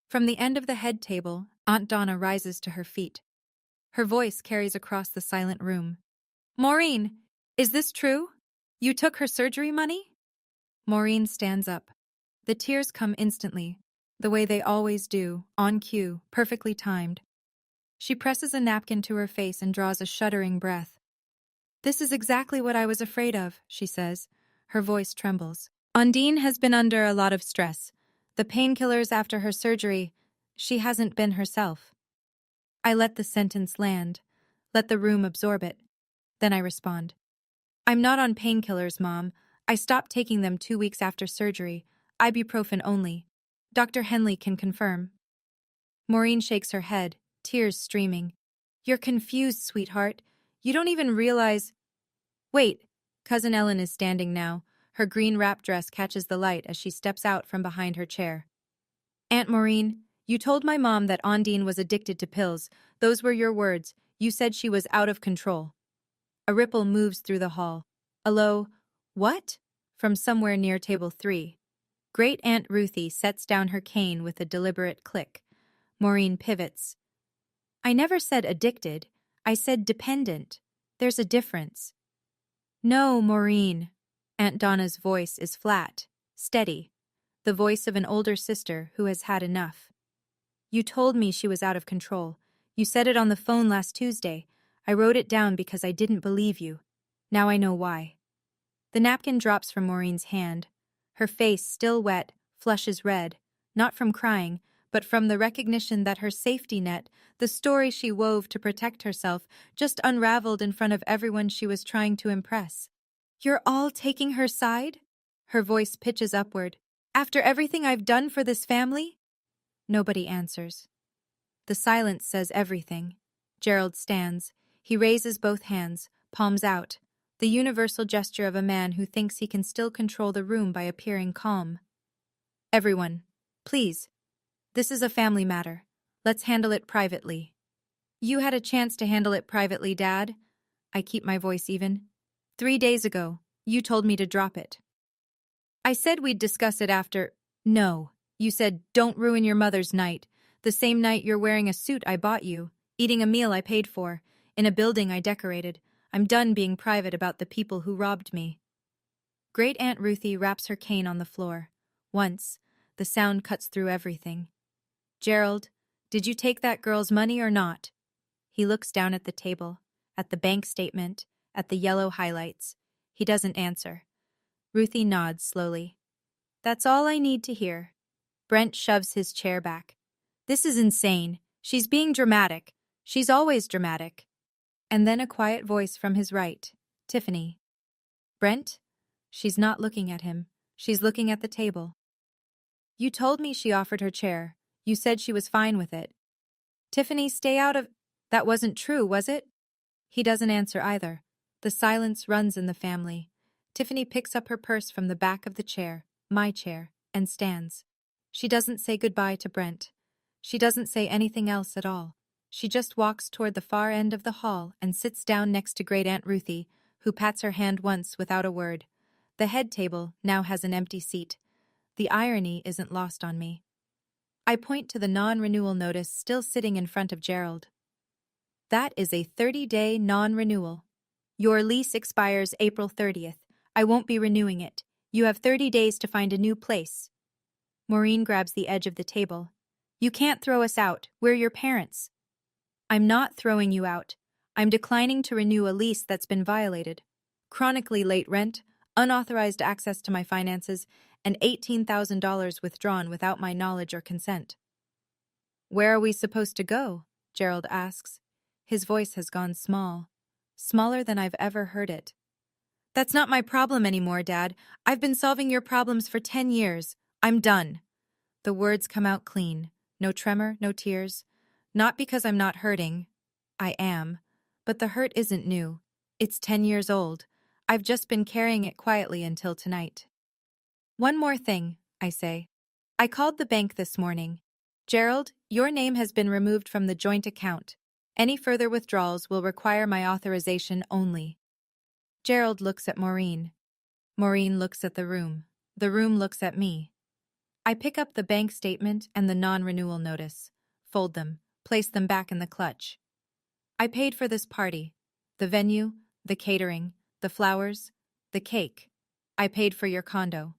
[SPEAKER 1] From the end of the head table, Aunt Donna rises to her feet. Her voice carries across the silent room. Maureen, is this true? You took her surgery money? Maureen stands up. The tears come instantly, the way they always do, on cue, perfectly timed. She presses a napkin to her face and draws a shuddering breath. This is exactly what I was afraid of, she says. Her voice trembles. Undine has been under a lot of stress. The painkillers after her surgery, she hasn't been herself. I let the sentence land, let the room absorb it. Then I respond. I'm not on painkillers, Mom. I stopped taking them 2 weeks after surgery, ibuprofen only. Dr. Henley can confirm. Maureen shakes her head, tears streaming. You're confused, sweetheart. You don't even realize... Wait, Cousin Ellen is standing now. Her green wrap dress catches the light as she steps out from behind her chair. Aunt Maureen, you told my mom that Ondine was addicted to pills. Those were your words. You said she was out of control. A ripple moves through the hall. A low, what? From somewhere near table 3. Great Aunt Ruthie sets down her cane with a deliberate click. Maureen pivots. I never said addicted. I said dependent. There's a difference. No, Maureen. Aunt Donna's voice is flat, steady, the voice of an older sister who has had enough. You told me she was out of control. You said it on the phone last Tuesday. I wrote it down because I didn't believe you. Now I know why. The napkin drops from Maureen's hand. Her face, still wet, flushes red, not from crying, but from the recognition that her safety net, the story she wove to protect herself, just unraveled in front of everyone she was trying to impress. You're all taking her side? Her voice pitches upward. After everything I've done for this family? Nobody answers. The silence says everything. Gerald stands. He raises both hands, palms out, the universal gesture of a man who thinks he can still control the room by appearing calm. Everyone, please. This is a family matter. Let's handle it privately. You had a chance to handle it privately, Dad. I keep my voice even. 3 days ago, you told me to drop it. I said we'd discuss it after... No. You said, don't ruin your mother's night. The same night you're wearing a suit I bought you, eating a meal I paid for, in a building I decorated. I'm done being private about the people who robbed me. Great Aunt Ruthie wraps her cane on the floor. Once, the sound cuts through everything. Gerald, did you take that girl's money or not? He looks down at the table, at the bank statement, at the yellow highlights. He doesn't answer. Ruthie nods slowly. That's all I need to hear. Brent shoves his chair back. This is insane. She's being dramatic. She's always dramatic. And then a quiet voice from his right. Tiffany. Brent? She's not looking at him. She's looking at the table. You told me she offered her chair. You said she was fine with it. Tiffany, stay out of... That wasn't true, was it? He doesn't answer either. The silence runs in the family. Tiffany picks up her purse from the back of the chair, my chair, and stands. She doesn't say goodbye to Brent. She doesn't say anything else at all. She just walks toward the far end of the hall and sits down next to Great Aunt Ruthie, who pats her hand once without a word. The head table now has an empty seat. The irony isn't lost on me. I point to the non-renewal notice still sitting in front of Gerald. That is a 30-day non-renewal. Your lease expires April 30th. I won't be renewing it. You have 30 days to find a new place. Maureen grabs the edge of the table. You can't throw us out. We're your parents. I'm not throwing you out. I'm declining to renew a lease that's been violated. Chronically late rent, unauthorized access to my finances, and $18,000 withdrawn without my knowledge or consent. Where are we supposed to go? Gerald asks. His voice has gone small. Smaller than I've ever heard it. That's not my problem anymore, Dad. I've been solving your problems for 10 years. I'm done. The words come out clean. No tremor, no tears. Not because I'm not hurting. I am. But the hurt isn't new. It's 10 years old. I've just been carrying it quietly until tonight. One more thing, I say. I called the bank this morning. Gerald, your name has been removed from the joint account. Any further withdrawals will require my authorization only. Gerald looks at Maureen. Maureen looks at the room. The room looks at me. I pick up the bank statement and the non-renewal notice, fold them, place them back in the clutch. I paid for this party. The venue, the catering, the flowers, the cake. I paid for your condo.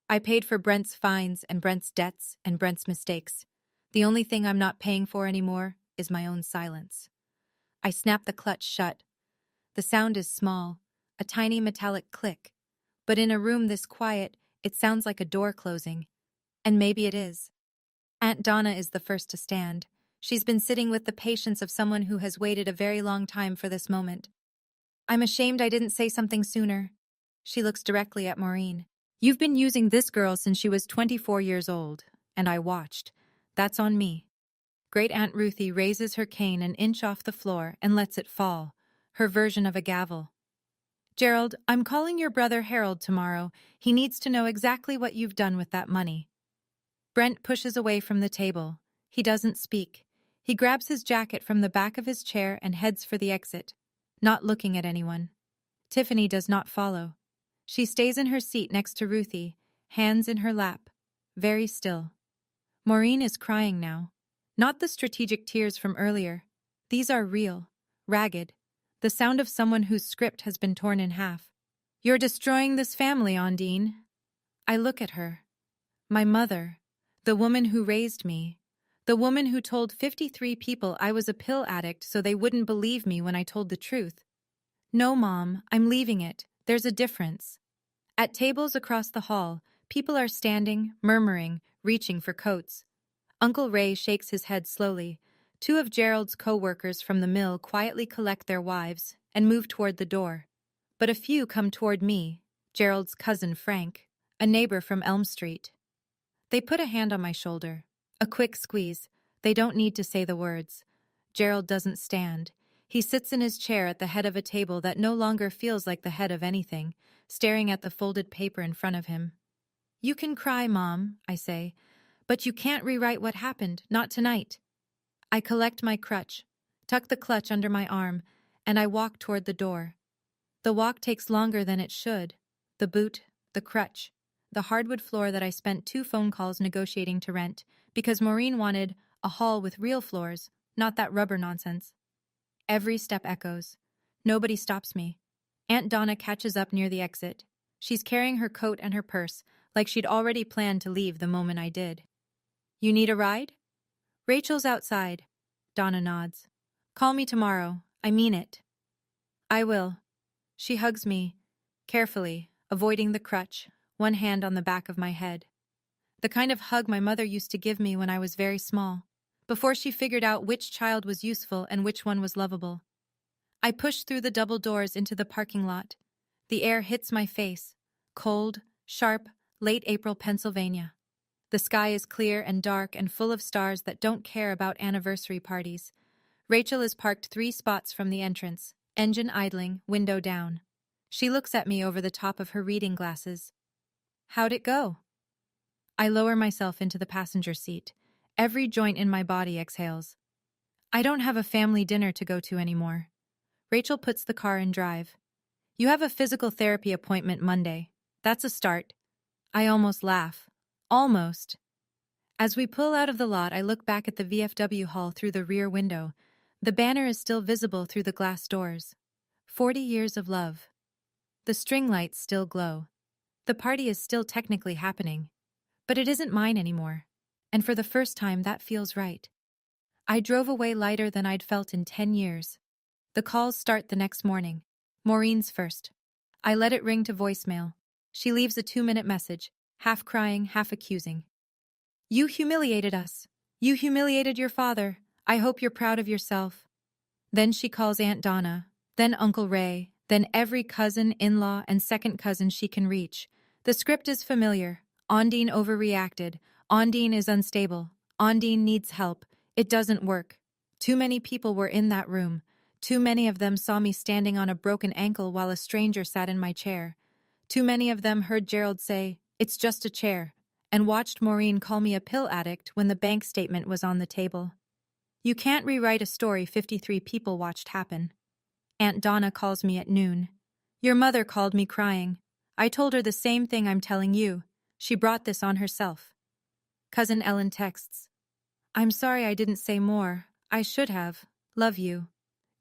[SPEAKER 1] I paid for Brent's fines and Brent's debts and Brent's mistakes. The only thing I'm not paying for anymore is my own silence. I snap the clutch shut. The sound is small, a tiny metallic click. But in a room this quiet, it sounds like a door closing. And maybe it is. Aunt Donna is the first to stand. She's been sitting with the patience of someone who has waited a very long time for this moment. I'm ashamed I didn't say something sooner. She looks directly at Maureen. You've been using this girl since she was 24 years old, and I watched. That's on me. Great Aunt Ruthie raises her cane an inch off the floor and lets it fall, her version of a gavel. Gerald, I'm calling your brother Harold tomorrow. He needs to know exactly what you've done with that money. Brent pushes away from the table. He doesn't speak. He grabs his jacket from the back of his chair and heads for the exit, not looking at anyone. Tiffany does not follow. She stays in her seat next to Ruthie, hands in her lap, very still. Maureen is crying now. Not the strategic tears from earlier. These are real, ragged, the sound of someone whose script has been torn in half. You're destroying this family, Ondine. I look at her. My mother, the woman who raised me, the woman who told 53 people I was a pill addict so they wouldn't believe me when I told the truth. No, Mom, I'm leaving it. There's a difference. At tables across the hall, people are standing, murmuring, reaching for coats. Uncle Ray shakes his head slowly. Two of Gerald's co-workers from the mill quietly collect their wives and move toward the door. But a few come toward me, Gerald's cousin Frank, a neighbor from Elm Street. They put a hand on my shoulder. A quick squeeze. They don't need to say the words. Gerald doesn't stand. He sits in his chair at the head of a table that no longer feels like the head of anything, staring at the folded paper in front of him. You can cry, Mom, I say, but you can't rewrite what happened, not tonight. I collect my crutch, tuck the clutch under my arm, and I walk toward the door. The walk takes longer than it should. The boot, the crutch, the hardwood floor that I spent 2 phone calls negotiating to rent, because Maureen wanted a hall with real floors, not that rubber nonsense. Every step echoes. Nobody stops me. Aunt Donna catches up near the exit. She's carrying her coat and her purse, like she'd already planned to leave the moment I did. You need a ride? Rachel's outside. Donna nods. Call me tomorrow. I mean it. I will. She hugs me, carefully, avoiding the crutch, one hand on the back of my head. The kind of hug my mother used to give me when I was very small, before she figured out which child was useful and which one was lovable. I push through the double doors into the parking lot. The air hits my face. Cold, sharp, late April Pennsylvania. The sky is clear and dark and full of stars that don't care about anniversary parties. Rachel is parked 3 spots from the entrance, engine idling, window down. She looks at me over the top of her reading glasses. How'd it go? I lower myself into the passenger seat. Every joint in my body exhales. I don't have a family dinner to go to anymore. Rachel puts the car in drive. You have a physical therapy appointment Monday. That's a start. I almost laugh. Almost. As we pull out of the lot, I look back at the VFW hall through the rear window. The banner is still visible through the glass doors. 40 years of love. The string lights still glow. The party is still technically happening. But it isn't mine anymore. And for the first time, that feels right. I drove away lighter than I'd felt in 10 years. The calls start the next morning. Maureen's first. I let it ring to voicemail. She leaves a 2-minute message, half crying, half accusing. You humiliated us. You humiliated your father. I hope you're proud of yourself. Then she calls Aunt Donna, then Uncle Ray, then every cousin, in-law, and second cousin she can reach. The script is familiar. Ondine overreacted. Ondine is unstable. Ondine needs help. It doesn't work. Too many people were in that room. Too many of them saw me standing on a broken ankle while a stranger sat in my chair. Too many of them heard Gerald say, "It's just a chair," and watched Maureen call me a pill addict when the bank statement was on the table. You can't rewrite a story 53 people watched happen. Aunt Donna calls me at noon. Your mother called me crying. I told her the same thing I'm telling you. She brought this on herself. Cousin Ellen texts. I'm sorry I didn't say more. I should have. Love you.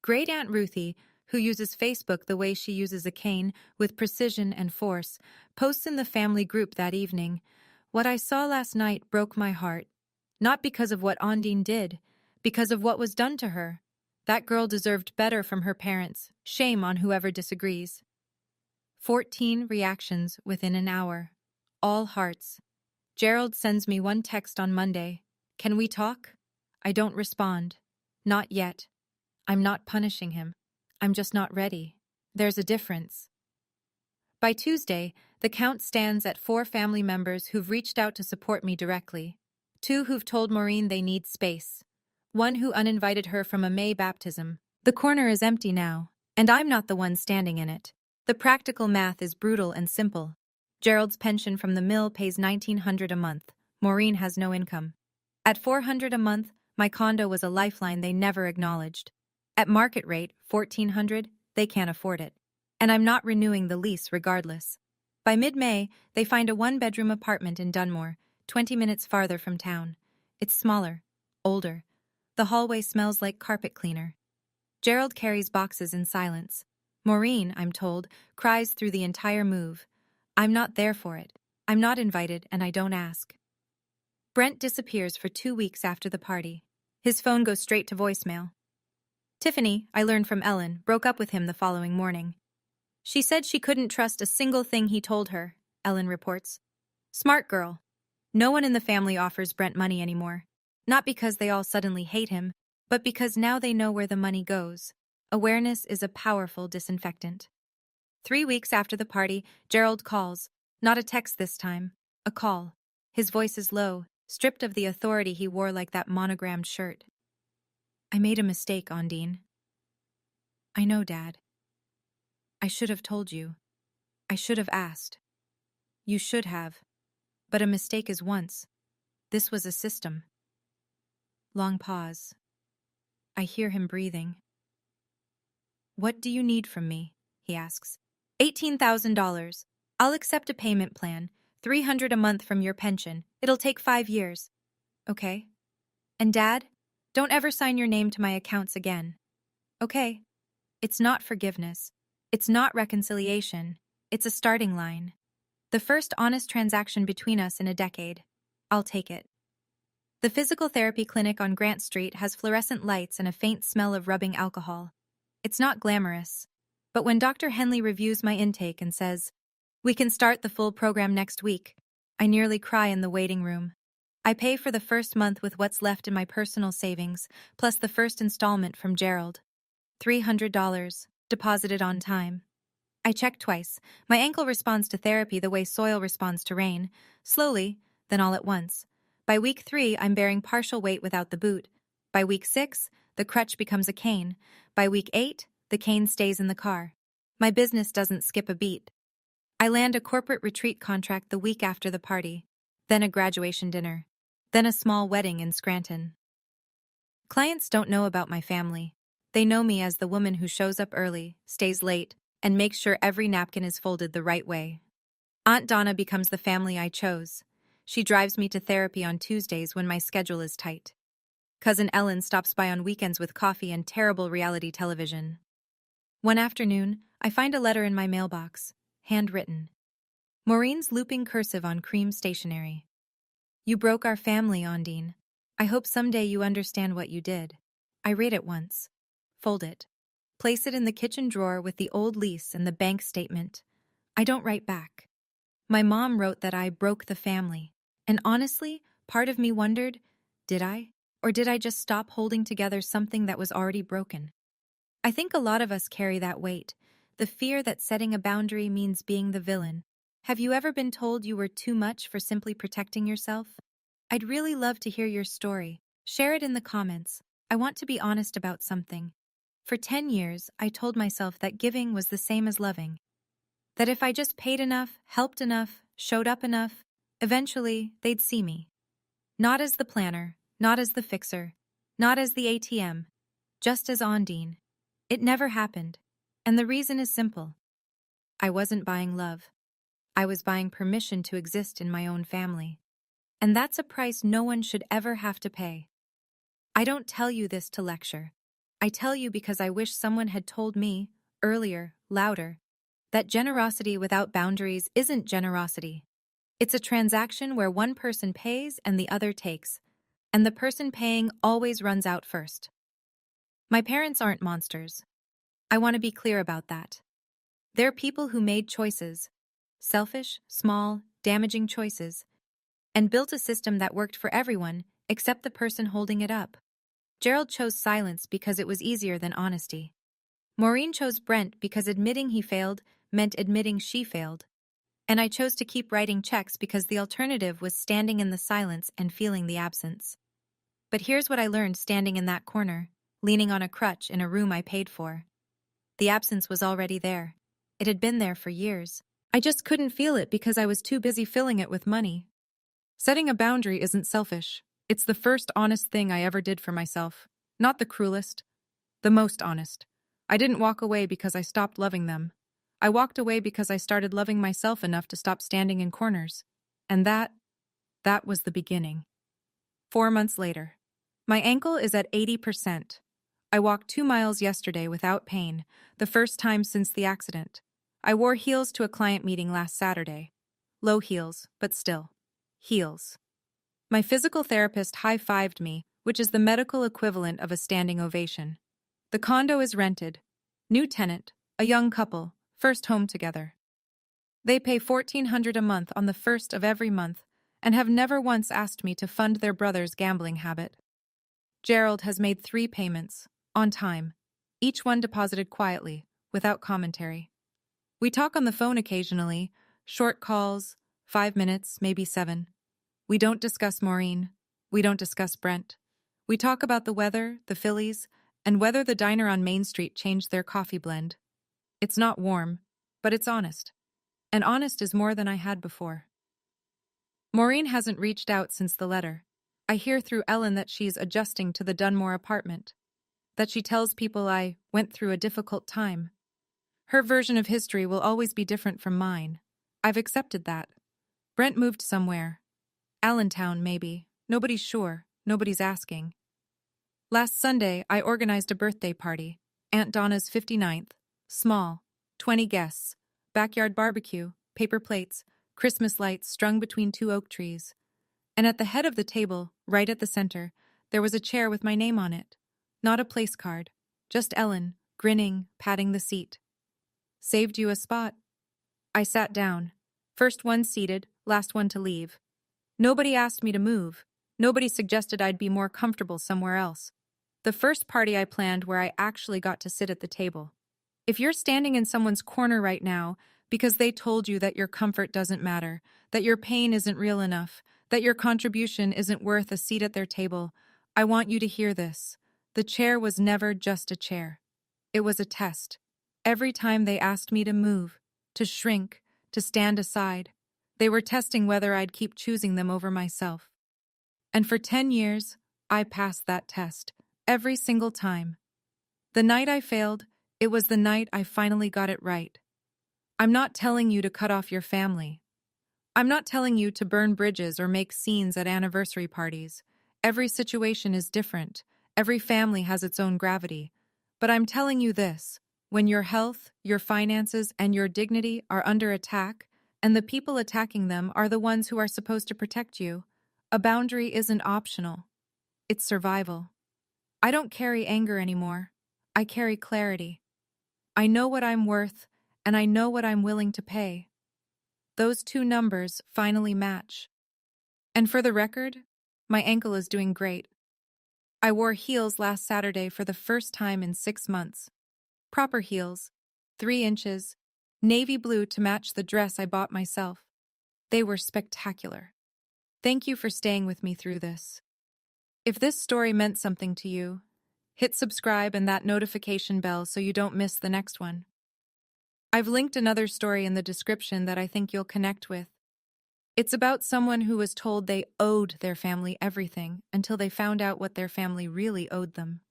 [SPEAKER 1] Great Aunt Ruthie, who uses Facebook the way she uses a cane, with precision and force, posts in the family group that evening. What I saw last night broke my heart. Not because of what Ondine did, because of what was done to her. That girl deserved better from her parents. Shame on whoever disagrees. 14 reactions within an hour. All hearts. Gerald sends me one text on Monday. Can we talk? I don't respond. Not yet. I'm not punishing him. I'm just not ready. There's a difference. By Tuesday, the count stands at 4 family members who've reached out to support me directly. 2 who've told Maureen they need space. 1 who uninvited her from a May baptism. The corner is empty now, and I'm not the one standing in it. The practical math is brutal and simple. Gerald's pension from the mill pays $1,900 a month. Maureen has no income. At $400 a month, my condo was a lifeline they never acknowledged. At market rate, $1,400, they can't afford it. And I'm not renewing the lease regardless. By mid-May, they find a 1-bedroom apartment in Dunmore, 20 minutes farther from town. It's smaller, older. The hallway smells like carpet cleaner. Gerald carries boxes in silence. Maureen, I'm told, cries through the entire move. I'm not there for it. I'm not invited, and I don't ask. Brent disappears for 2 weeks after the party. His phone goes straight to voicemail. Tiffany, I learned from Ellen, broke up with him the following morning. She said she couldn't trust a single thing he told her, Ellen reports. Smart girl. No one in the family offers Brent money anymore. Not because they all suddenly hate him, but because now they know where the money goes. Awareness is a powerful disinfectant. 3 weeks after the party, Gerald calls. Not a text this time. A call. His voice is low, stripped of the authority he wore like that monogrammed shirt. I made a mistake, Ondine. I know, Dad. I should have told you. I should have asked. You should have. But a mistake is once. This was a system. Long pause. I hear him breathing. What do you need from me? He asks. $18,000. I'll accept a payment plan. $300 a month from your pension. It'll take 5 years. Okay. And Dad? Don't ever sign your name to my accounts again. Okay. It's not forgiveness. It's not reconciliation. It's a starting line. The first honest transaction between us in a decade. I'll take it. The physical therapy clinic on Grant Street has fluorescent lights and a faint smell of rubbing alcohol. It's not glamorous. But when Dr. Henley reviews my intake and says, "We can start the full program next week," I nearly cry in the waiting room. I pay for the first month with what's left in my personal savings, plus the first installment from Gerald. $300, deposited on time. I check twice. My ankle responds to therapy the way soil responds to rain, slowly, then all at once. By week 3, I'm bearing partial weight without the boot. By week 6, The crutch becomes a cane. By week 8, the cane stays in the car. My business doesn't skip a beat. I land a corporate retreat contract the week after the party, then a graduation dinner, then a small wedding in Scranton. Clients don't know about my family. They know me as the woman who shows up early, stays late, and makes sure every napkin is folded the right way. Aunt Donna becomes the family I chose. She drives me to therapy on Tuesdays when my schedule is tight. Cousin Ellen stops by on weekends with coffee and terrible reality television. One afternoon, I find a letter in my mailbox, handwritten. Maureen's looping cursive on cream stationery. You broke our family, Ondine. I hope someday you understand what you did. I read it once. Fold it. Place it in the kitchen drawer with the old lease and the bank statement. I don't write back. My mom wrote that I broke the family. And honestly, part of me wondered, did I? Or did I just stop holding together something that was already broken? I think a lot of us carry that weight, the fear that setting a boundary means being the villain. Have you ever been told you were too much for simply protecting yourself? I'd really love to hear your story. Share it in the comments. I want to be honest about something. For 10 years, I told myself that giving was the same as loving. That if I just paid enough, helped enough, showed up enough, eventually they'd see me. Not as the planner, not as the fixer, not as the ATM, just as Ondine. It never happened. And the reason is simple. I wasn't buying love. I was buying permission to exist in my own family. And that's a price no one should ever have to pay. I don't tell you this to lecture. I tell you because I wish someone had told me, earlier, louder, that generosity without boundaries isn't generosity. It's a transaction where one person pays and the other takes, and the person paying always runs out first. My parents aren't monsters. I want to be clear about that. They're people who made choices, selfish, small, damaging choices, and built a system that worked for everyone except the person holding it up. Gerald chose silence because it was easier than honesty. Maureen chose Brent because admitting he failed meant admitting she failed. And I chose to keep writing checks because the alternative was standing in the silence and feeling the absence. But here's what I learned standing in that corner, leaning on a crutch in a room I paid for. The absence was already there. It had been there for years. I just couldn't feel it because I was too busy filling it with money. Setting a boundary isn't selfish. It's the first honest thing I ever did for myself. Not the cruelest, the most honest. I didn't walk away because I stopped loving them. I walked away because I started loving myself enough to stop standing in corners. And that was the beginning. 4 months later. My ankle is at 80%. I walked 2 miles yesterday without pain, the first time since the accident. I wore heels to a client meeting last Saturday. Low heels, but still. Heels. My physical therapist high-fived me, which is the medical equivalent of a standing ovation. The condo is rented. New tenant, a young couple, first home together. They pay $1,400 a month on the first of every month and have never once asked me to fund their brother's gambling habit. Gerald has made 3 payments, on time, each one deposited quietly, without commentary. We talk on the phone occasionally, short calls, 5 minutes, maybe 7. We don't discuss Maureen. We don't discuss Brent. We talk about the weather, the Phillies, and whether the diner on Main Street changed their coffee blend. It's not warm, but it's honest. And honest is more than I had before. Maureen hasn't reached out since the letter. I hear through Ellen that she's adjusting to the Dunmore apartment, that she tells people I went through a difficult time. Her version of history will always be different from mine. I've accepted that. Brent moved somewhere. Allentown, maybe. Nobody's sure. Nobody's asking. Last Sunday, I organized a birthday party. Aunt Donna's 59th. Small. 20 guests. Backyard barbecue. Paper plates. Christmas lights strung between 2 oak trees. And at the head of the table, right at the center, there was a chair with my name on it. Not a place card. Just Ellen, grinning, patting the seat. Saved you a spot. I sat down. First one seated, last one to leave. Nobody asked me to move. Nobody suggested I'd be more comfortable somewhere else. The first party I planned where I actually got to sit at the table. If you're standing in someone's corner right now because they told you that your comfort doesn't matter, that your pain isn't real enough, that your contribution isn't worth a seat at their table, I want you to hear this. The chair was never just a chair. It was a test. Every time they asked me to move, to shrink, to stand aside, they were testing whether I'd keep choosing them over myself. And for 10 years, I passed that test, every single time. The night I failed, it was the night I finally got it right. I'm not telling you to cut off your family. I'm not telling you to burn bridges or make scenes at anniversary parties. Every situation is different. Every family has its own gravity. But I'm telling you this: when your health, your finances, and your dignity are under attack, and the people attacking them are the ones who are supposed to protect you, a boundary isn't optional. It's survival. I don't carry anger anymore. I carry clarity. I know what I'm worth, and I know what I'm willing to pay. Those two numbers finally match. And for the record, my ankle is doing great. I wore heels last Saturday for the first time in 6 months. Proper heels, 3 inches, navy blue to match the dress I bought myself. They were spectacular. Thank you for staying with me through this. If this story meant something to you, hit subscribe and that notification bell so you don't miss the next one. I've linked another story in the description that I think you'll connect with. It's about someone who was told they owed their family everything until they found out what their family really owed them.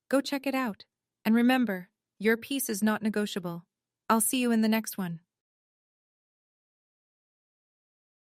[SPEAKER 1] Go check it out. And remember, your peace is not negotiable. I'll see you in the next one.